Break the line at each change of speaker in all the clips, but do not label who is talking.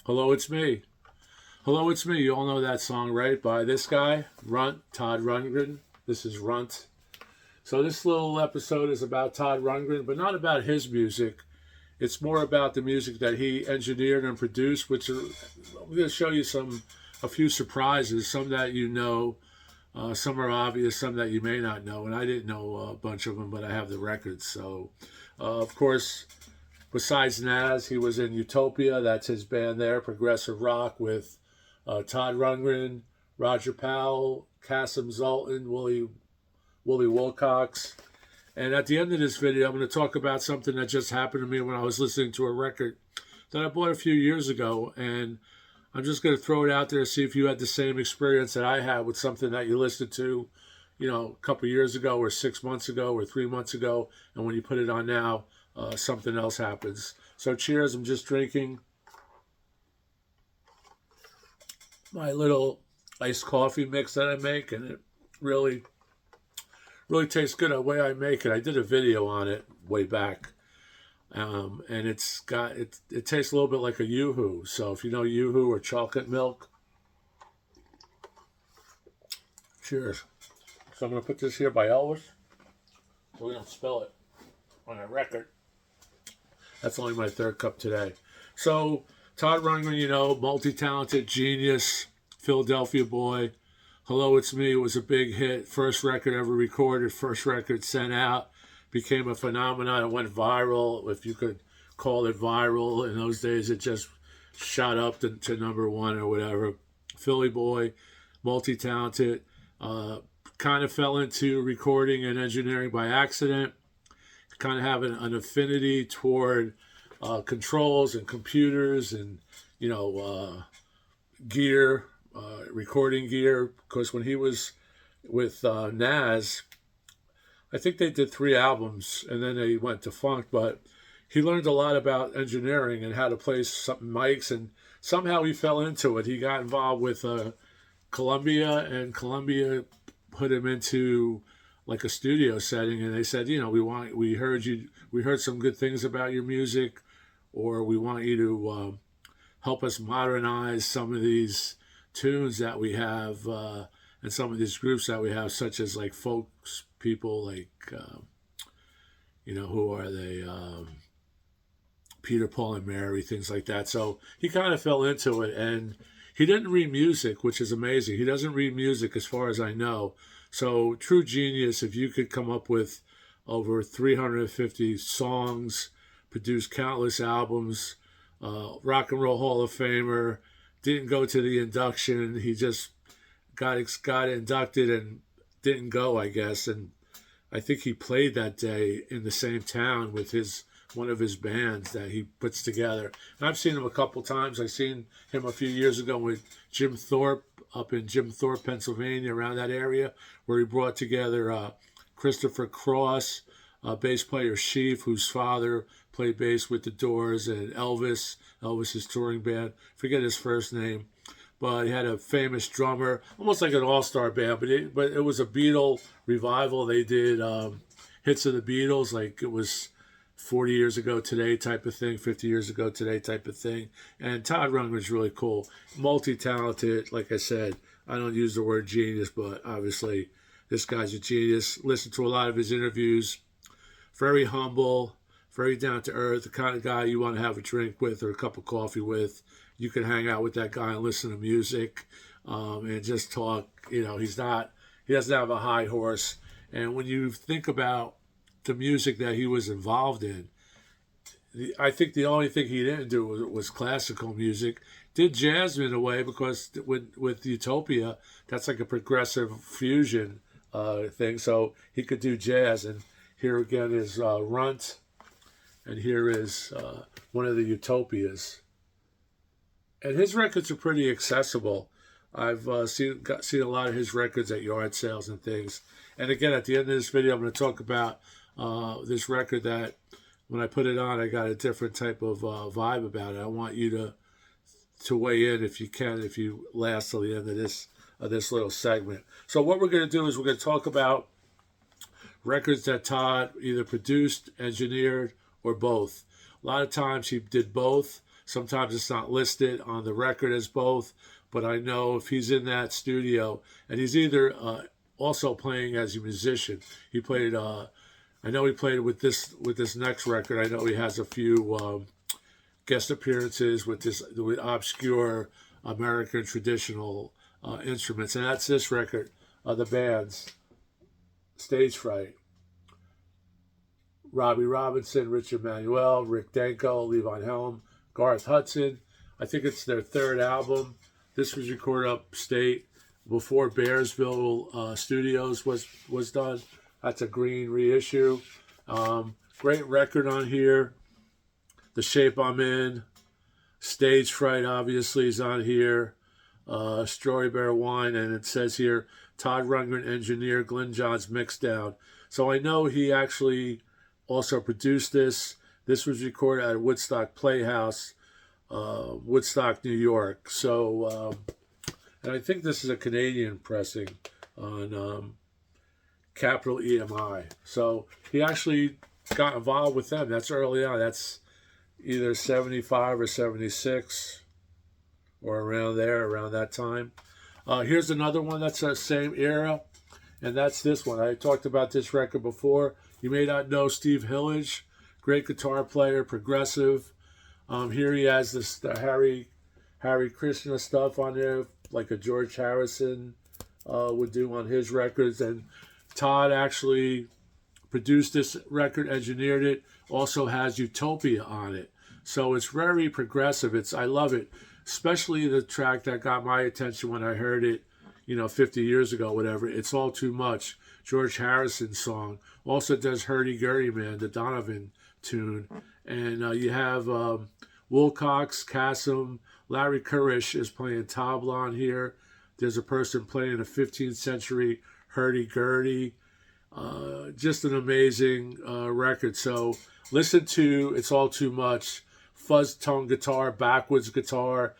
Hello, it's me. Hello, it's me. You all know that song, right? By this guy, Todd Rundgren. This is Runt. So this little episode is about Todd Rundgren, but not about his music. It's more about the music that he engineered and produced, which are, I'm going to show you a few surprises, some that you know, some are obvious, some that you may not know. And I didn't know a bunch of them, but I have the records. So, of course, besides Nas, he was in Utopia. That's his band there, progressive rock with Todd Rundgren, Roger Powell, Kasim Zoltan, Willie Wilcox. And at the end of this video, I'm going to talk about something that just happened to me when I was listening to a record that I bought a few years ago. And I'm just going to throw it out there to see if you had the same experience that I had with something that you listened to, a couple years ago or 6 months ago or 3 months ago. And when you put it on now, something else happens. So cheers. I'm just drinking my little iced coffee mix that I make, and it really tastes good the way I make it. I did a video on it way back, and it tastes a little bit like a Yoo-hoo. So if you know Yoo-hoo or chocolate milk, cheers. So I'm going to put this here by Elvis so we don't spill it on a record. That's only my third cup today. So Todd Rundgren, multi-talented genius, Philadelphia boy. Hello, It's Me was a big hit. First record ever recorded, first record sent out. Became a phenomenon. It went viral, if you could call it viral. In those days, it just shot up to number one or whatever. Philly boy, multi-talented. Kind of fell into recording and engineering by accident. Kind of having an affinity toward controls and computers and, gear. Recording gear, because when he was with Nas, I think they did 3 albums and then they went to funk, but he learned a lot about engineering and how to place some mics, and somehow he fell into it. He got involved with Columbia, and Columbia put him into like a studio setting, and they said, we heard some good things about your music, or we want you to help us modernize some of these tunes that we have, and some of these groups that we have, such as like folks people like who are they, Peter, Paul and Mary, things like that. So he kind of fell into it, and he didn't read music, which is amazing. He doesn't read music as far as I know. So true genius. If you could come up with over 350 songs, produce countless albums, Rock and Roll Hall of Famer, didn't go to the induction. He just got inducted and didn't go, I guess. And I think he played that day in the same town with one of his bands that he puts together. And I've seen him a couple times. I seen him a few years ago with Jim Thorpe up in Jim Thorpe, Pennsylvania, around that area, where he brought together Christopher Cross, bass player Sheaf, whose father played bass with the Doors, and Elvis's touring band. Forget his first name, but he had a famous drummer, almost like an all-star band. But it was a Beatle revival. They did hits of the Beatles, like it was 40 years ago today type of thing, 50 years ago today type of thing. And Todd Rundgren's really cool, multi-talented. Like I said, I don't use the word genius, but obviously this guy's a genius. Listen to a lot of his interviews. Very humble, very down to earth, the kind of guy you want to have a drink with or a cup of coffee with. You can hang out with that guy and listen to music, and just talk. He doesn't have a high horse. And when you think about the music that he was involved in, I think the only thing he didn't do was classical music. Did jazz in a way, because with Utopia, that's like a progressive fusion thing. So he could do jazz. And here again is Runt, and here is one of the Utopias. And his records are pretty accessible. I've seen a lot of his records at yard sales and things. And again, at the end of this video, I'm going to talk about this record that when I put it on, I got a different type of vibe about it. I want you to weigh in if you can, if you last till the end of this little segment. So what we're going to do is we're going to talk about records that Todd either produced, engineered, or both. A lot of times he did both, Sometimes it's not listed on the record as both, but I know if he's in that studio, and he's either also playing as a musician. He played. I know he played with this next record. I know he has a few guest appearances with obscure American traditional instruments, and that's this record. The band's Stage Fright. Robbie Robinson, Richard Manuel, Rick Danko, Levon Helm, Garth Hudson. I think it's their third album. This was recorded upstate before Bearsville Studios was done. That's a green reissue. Great record on here. The Shape I'm In. Stage Fright obviously is on here. Strawberry Bear Wine, and it says here, Todd Rundgren engineer, Glenn Johns mixdown. So I know he actually also produced this. This was recorded at Woodstock Playhouse, Woodstock, New York. So, and I think this is a Canadian pressing on Capital EMI. So he actually got involved with them. That's early on. That's either 75 or 76 or around there, around that time. Here's another one that's the same era, and that's this one. I talked about this record before. You may not know Steve Hillage, great guitar player, progressive. Here he has the Harry Krishna stuff on there, like a George Harrison would do on his records. And Todd actually produced this record, engineered it, also has Utopia on it. So it's very progressive. I love it, especially the track that got my attention when I heard it, 50 years ago, whatever. It's All Too Much, George Harrison's song. Also does Hurdy Gurdy Man, the Donovan tune. And you have Wilcox, Kassem, Larry Kurish is playing tabla on here. There's a person playing a 15th century Hurdy Gurdy. Just an amazing record. So listen to It's All Too Much. Fuzz tone guitar, backwards guitar.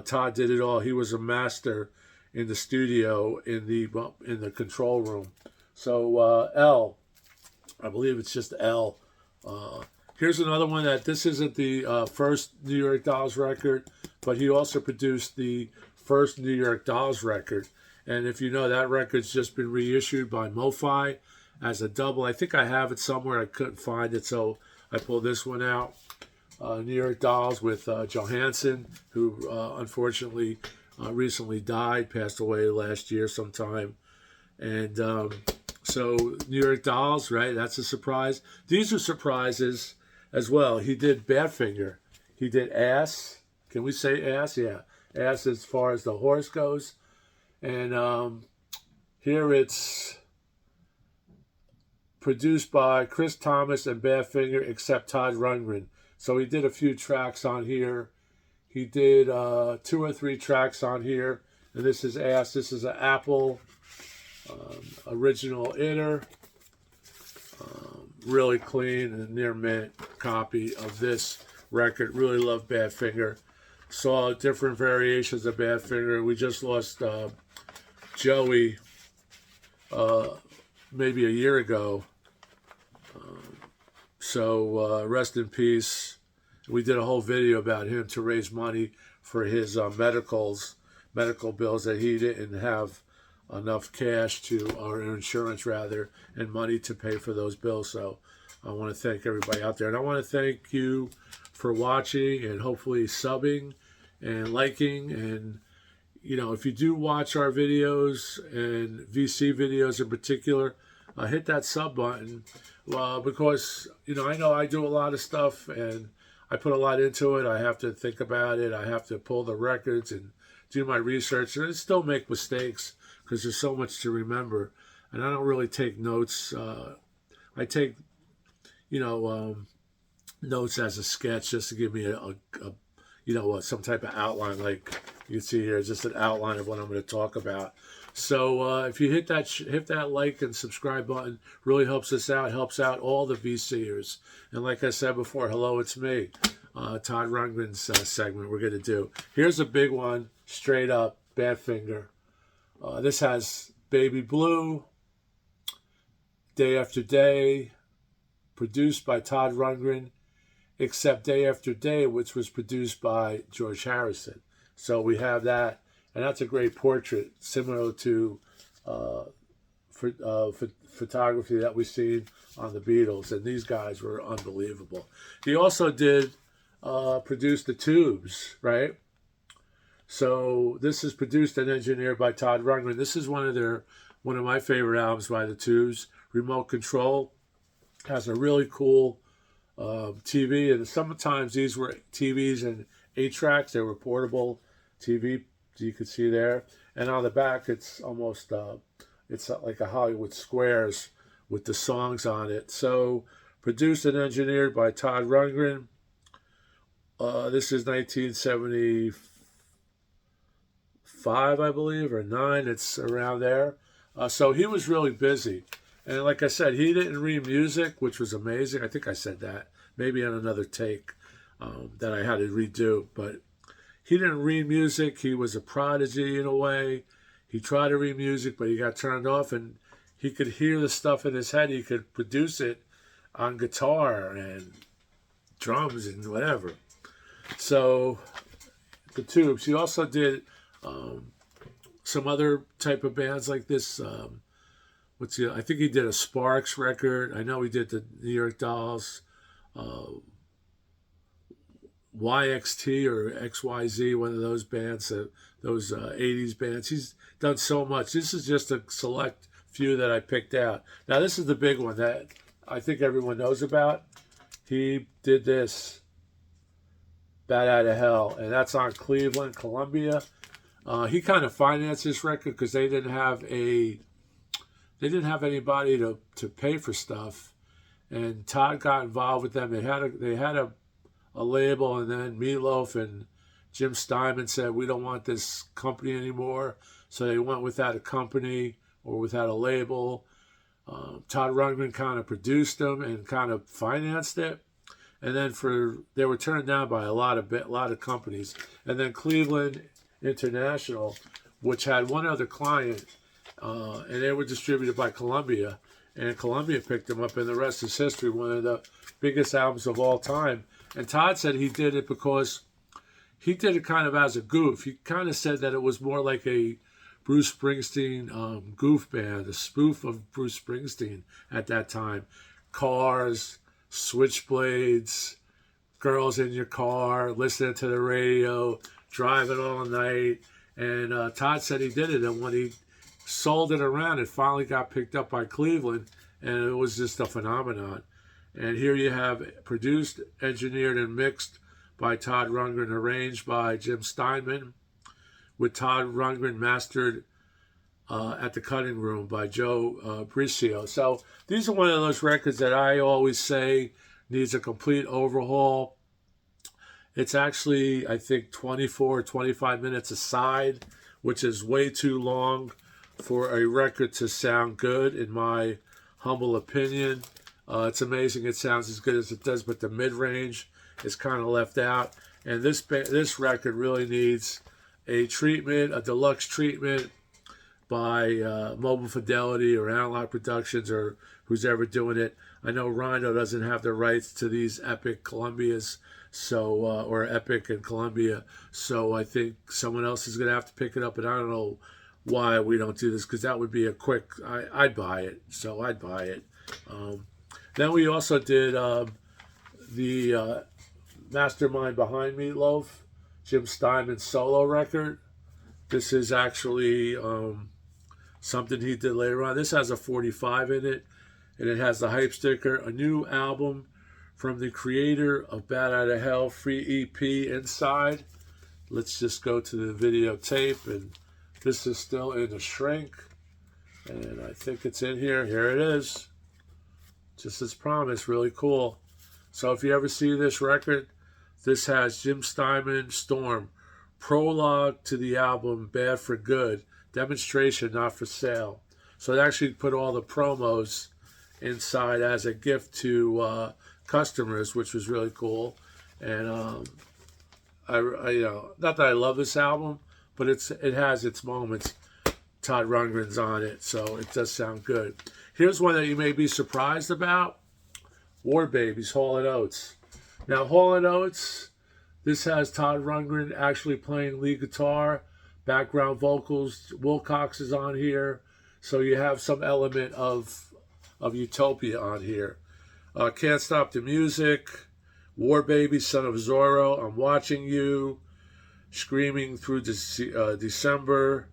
Todd did it all. He was a master in the studio, in the control room. So L, I believe it's just L. Here's another one that this isn't the first New York Dolls record, but he also produced the first New York Dolls record. And if you know, that record's just been reissued by MoFi as a double. I think I have it somewhere. I couldn't find it, so I pulled this one out. New York Dolls with Johansson, who unfortunately recently died, passed away last year sometime. And so New York Dolls, right? That's a surprise. These are surprises as well. He did Badfinger. He did Ass. Can we say Ass? Yeah. Ass as far as the horse goes. And here it's produced by Chris Thomas and Badfinger, except Todd Rundgren. So he did a few tracks on here. He did 2 or 3 tracks on here. And this is Ass. This is an Apple original inner. Really clean and near mint copy of this record. Really love Badfinger. Saw different variations of Badfinger. We just lost Joey maybe a year ago. So rest in peace. We did a whole video about him to raise money for his medical bills that he didn't have enough cash to, or insurance rather, and money to pay for those bills. So I want to thank everybody out there. And I want to thank you for watching and hopefully subbing and liking. And, if you do watch our videos and VC videos in particular, hit that sub button because, I know I do a lot of stuff and I put a lot into it. I have to think about it. I have to pull the records and do my research. And I still make mistakes because there's so much to remember. And I don't really take notes. I take, notes as a sketch just to give me some type of outline. Like you can see here, just an outline of what I'm going to talk about. So if you hit that like and subscribe button, really helps us out, helps out all the VCers. And like I said before, hello, it's me, Todd Rundgren's segment we're going to do. Here's a big one, straight up, Badfinger. This has Baby Blue, Day After Day, produced by Todd Rundgren, except Day After Day, which was produced by George Harrison. So we have that, and that's a great portrait, similar to uh, photography that we've seen on the Beatles, and these guys were unbelievable. He also did produce the Tubes, right? So this is produced and engineered by Todd Rundgren. This is one of my favorite albums by the Tubes. Remote Control has a really cool TV, and sometimes these were TVs and 8 tracks. They were portable TV. You can see there, and on the back it's almost it's like a Hollywood Squares with the songs on it. So produced and engineered by Todd Rundgren. This is 1975, I believe, or 9. It's around there. So he was really busy. And like I said, he didn't read music, which was amazing. I think I said that, maybe on another take that I had to redo. But he didn't read music. He was a prodigy in a way. He tried to read music, but he got turned off, and he could hear the stuff in his head. He could produce it on guitar and drums and whatever. So the Tubes. He also did some other type of bands like this. I think he did a Sparks record. I know he did the New York Dolls, YXT or XYZ, one of those bands, those 80s bands. He's done so much. This is just a select few that I picked out. Now, this is the big one that I think everyone knows about. He did this, Bat Out of Hell, and that's on Cleveland, Columbia. He kind of financed this record because they didn't have anybody to pay for stuff, and Todd got involved with them. They had a label, and then Meatloaf and Jim Steinman said, we don't want this company anymore, so they went without a company or without a label. Todd Rundgren kind of produced them and kind of financed it, and then they were turned down by a lot of companies, and then Cleveland International, which had one other client, and they were distributed by Columbia, and Columbia picked them up, and the rest is history. One of the biggest albums of all time. And Todd said he did it because he did it kind of as a goof. He kind of said that it was more like a Bruce Springsteen goof band, a spoof of Bruce Springsteen at that time. Cars, switchblades, girls in your car, listening to the radio, driving all night. And Todd said he did it, and when he sold it around, it finally got picked up by Cleveland, and it was just a phenomenon. And here you have produced, engineered, and mixed by Todd Rundgren, arranged by Jim Steinman, with Todd Rundgren mastered at the Cutting Room by Joe Bricio. So these are one of those records that I always say needs a complete overhaul. It's actually, I think, 24 or 25 minutes a side, which is way too long for a record to sound good, in my humble opinion. It's amazing it sounds as good as it does, but the mid-range is kind of left out. And this record really needs a treatment, a deluxe treatment by Mobile Fidelity or Analog Productions or who's ever doing it. I know Rhino doesn't have the rights to these Epic Columbias, or Epic and Columbia, so I think someone else is going to have to pick it up, and I don't know why we don't do this, because that would be a quick, I'd buy it, so I'd buy it. Then we also did the mastermind behind Meatloaf, Jim Steinman's solo record. This is actually something he did later on. This has a 45 in it, and it has the hype sticker, a new album from the creator of Bat Out of Hell, free EP inside. Let's just go to the videotape, and this is still in the shrink, and I think it's in here. Here it is. Just as promised, really cool. So if you ever see this record, this has Jim Steinman, Storm, prologue to the album Bad for Good, demonstration not for sale. So they actually put all the promos inside as a gift to customers, which was really cool. And I not that I love this album, but it has its moments. Todd Rundgren's on it, so it does sound good. Here's one that you may be surprised about. War Babies, Hall & Oates. Now, Hall & Oates, this has Todd Rundgren actually playing lead guitar, background vocals. Wilcox is on here, so you have some element of Utopia on here. Can't Stop the Music, War Baby, Son of Zorro, I'm Watching You, Screaming Through December.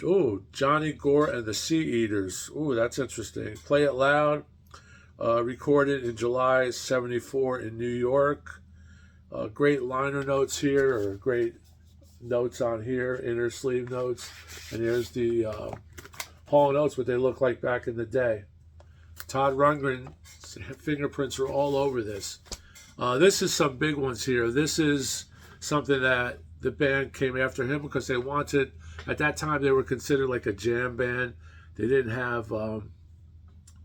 Oh, Johnny Gore and the Sea Eaters. Oh, that's interesting. Play It Loud, recorded in July '74 in New York. Great liner notes here, or great notes on here, inner sleeve notes. And here's the Hall & Oates, what they look like back in the day. Todd Rundgren's fingerprints are all over this. This is some big ones here. This is something that the band came after him because they wanted, at that time they were considered like a jam band. They didn't have the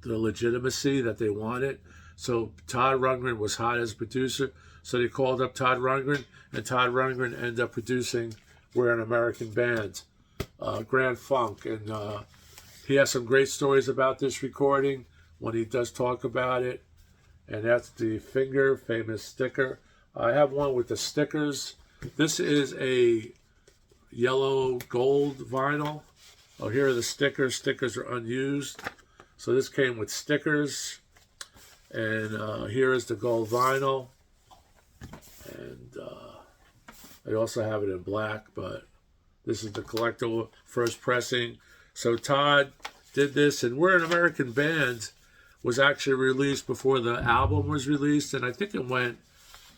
legitimacy that they wanted. So Todd Rundgren was hot as producer. So they called up Todd Rundgren, and Todd Rundgren ended up producing We're an American Band, Grand Funk. And he has some great stories about this recording when he does talk about it. And that's the Finger, famous sticker. I have one with the stickers. This is a yellow gold vinyl. Oh, here are the stickers. Stickers are unused. So this came with stickers. And here is the gold vinyl. And I also have it in black, but this is the collectible first pressing. So Todd did this, and We're an American Band was actually released before the album was released, and I think it went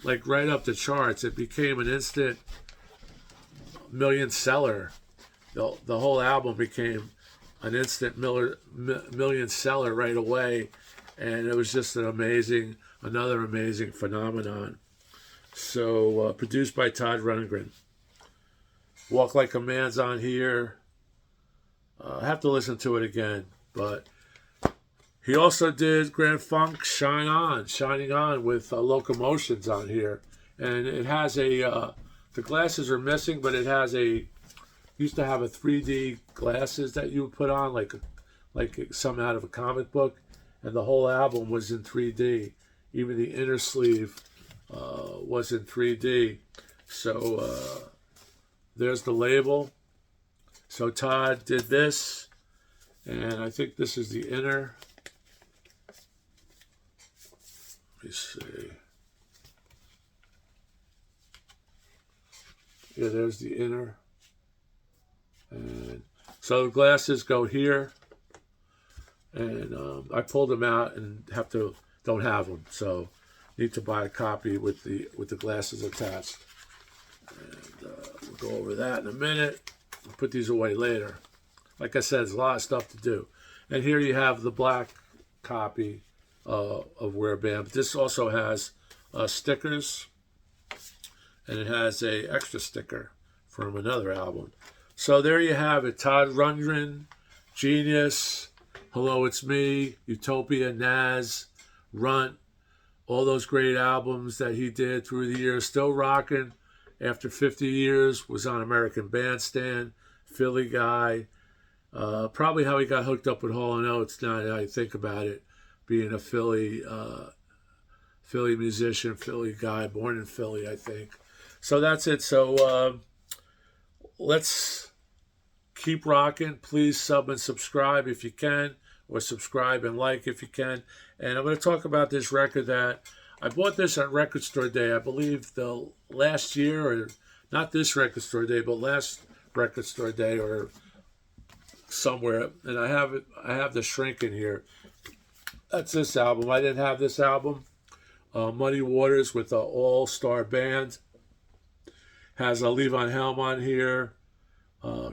like right up the charts. It became an instant million seller. The whole album became an instant million seller right away, and it was just another amazing phenomenon. So produced by Todd Rundgren. Walk Like a Man's on here. I have to listen to it again, but he also did Grand Funk Shining On with Locomotions on here. And it has the glasses are missing, but it has used to have a 3D glasses that you would put on, like some out of a comic book. And the whole album was in 3D. Even the inner sleeve was in 3D. So there's the label. So Todd did this, and I think this is the inner. Let me see. Yeah, there's the inner. And so the glasses go here, and I pulled them out and don't have them, so need to buy a copy with the glasses attached. And we'll go over that in a minute. I'll put these away later. Like I said, there's a lot of stuff to do. And here you have the black copy of We're a Band. But this also has stickers, and it has a extra sticker from another album. So there you have it. Todd Rundgren, Genius, Hello, It's Me, Utopia, Naz, Runt, all those great albums that he did through the years, still rocking after 50 years, was on American Bandstand, Philly guy. Probably how he got hooked up with Hall & Oates, now that I think about it, being a Philly musician, Philly guy, born in Philly, I think. So that's it. So let's keep rocking. Please sub and subscribe if you can, or subscribe and like if you can. And I'm going to talk about this record that I bought this at Record Store Day, I believe the last year, or not this Record Store Day, but last Record Store Day or somewhere. And I have the Shrink in here. That's this album. I didn't have this album. Muddy Waters with the All-Star Band. Has a Levon Helm on here.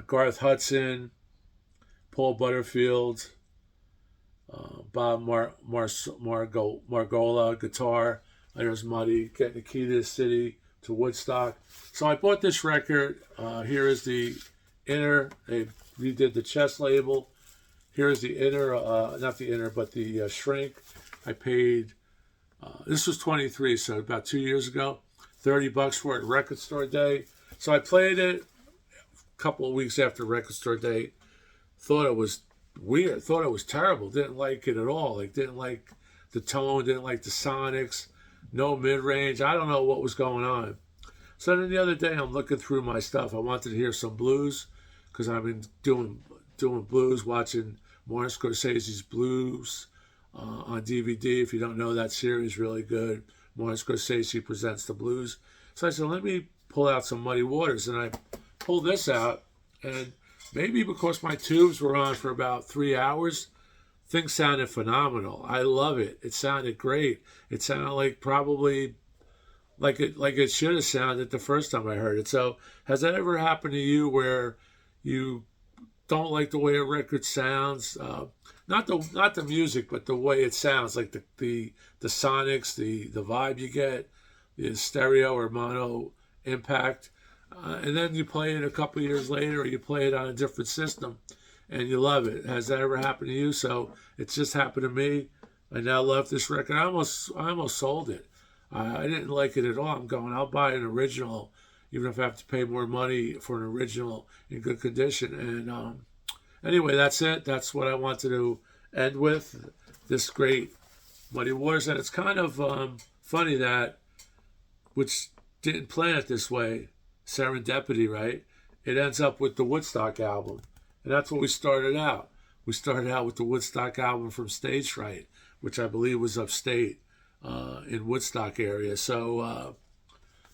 Garth Hudson, Paul Butterfield, Bob Margola, guitar. There's Muddy, Getting the Key to the City, to Woodstock. So I bought this record. Here is the inner. They redid the chest label. Here is the inner, not the inner, but the Shrink. I paid, this was 23, so about 2 years ago, $30 for it at Record Store Day. So I played it a couple of weeks after Record Store Day. Thought it was weird. Thought it was terrible. Didn't like it at all. Didn't like the tone. Didn't like the sonics. no mid-range. I don't know what was going on. So then the other day I'm looking through my stuff. I wanted to hear some blues because I've been doing blues, watching Martin Scorsese's Blues on DVD. If you don't know that series, really good. Martin Scorsese presents the blues. So I said, let me pull out some Muddy Waters, and I pulled this out, and maybe because my tubes were on for about 3 hours, things sounded phenomenal. I love it. It sounded great. It sounded like probably like it should have sounded the first time I heard it. So has that ever happened to you where you don't like the way a record sounds? Not the music, but the way it sounds, like the sonics, the vibe you get, the stereo or mono impact, and then you play it a couple of years later, or you play it on a different system, and you love it. Has that ever happened to you? So it's just happened to me. I now love this record. I almost sold it. I didn't like it at all. I'm going, I'll buy an original, even if I have to pay more money for an original in good condition. And anyway, that's it. That's what I wanted to end with, this great Muddy Waters. And it's kind of funny that, which didn't plan it this way, serendipity, right? It ends up with the Woodstock album. And that's what we started out. We started out with the Woodstock album from Stage Fright, which I believe was upstate in Woodstock area. So,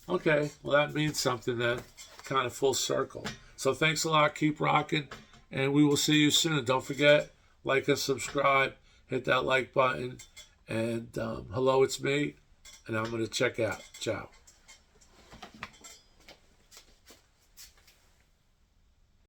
okay, well, that means something, that kind of full circle. So thanks a lot. Keep rocking, and we will see you soon. Don't forget, like and subscribe. Hit that like button. And hello, it's me, and I'm going to check out. Ciao.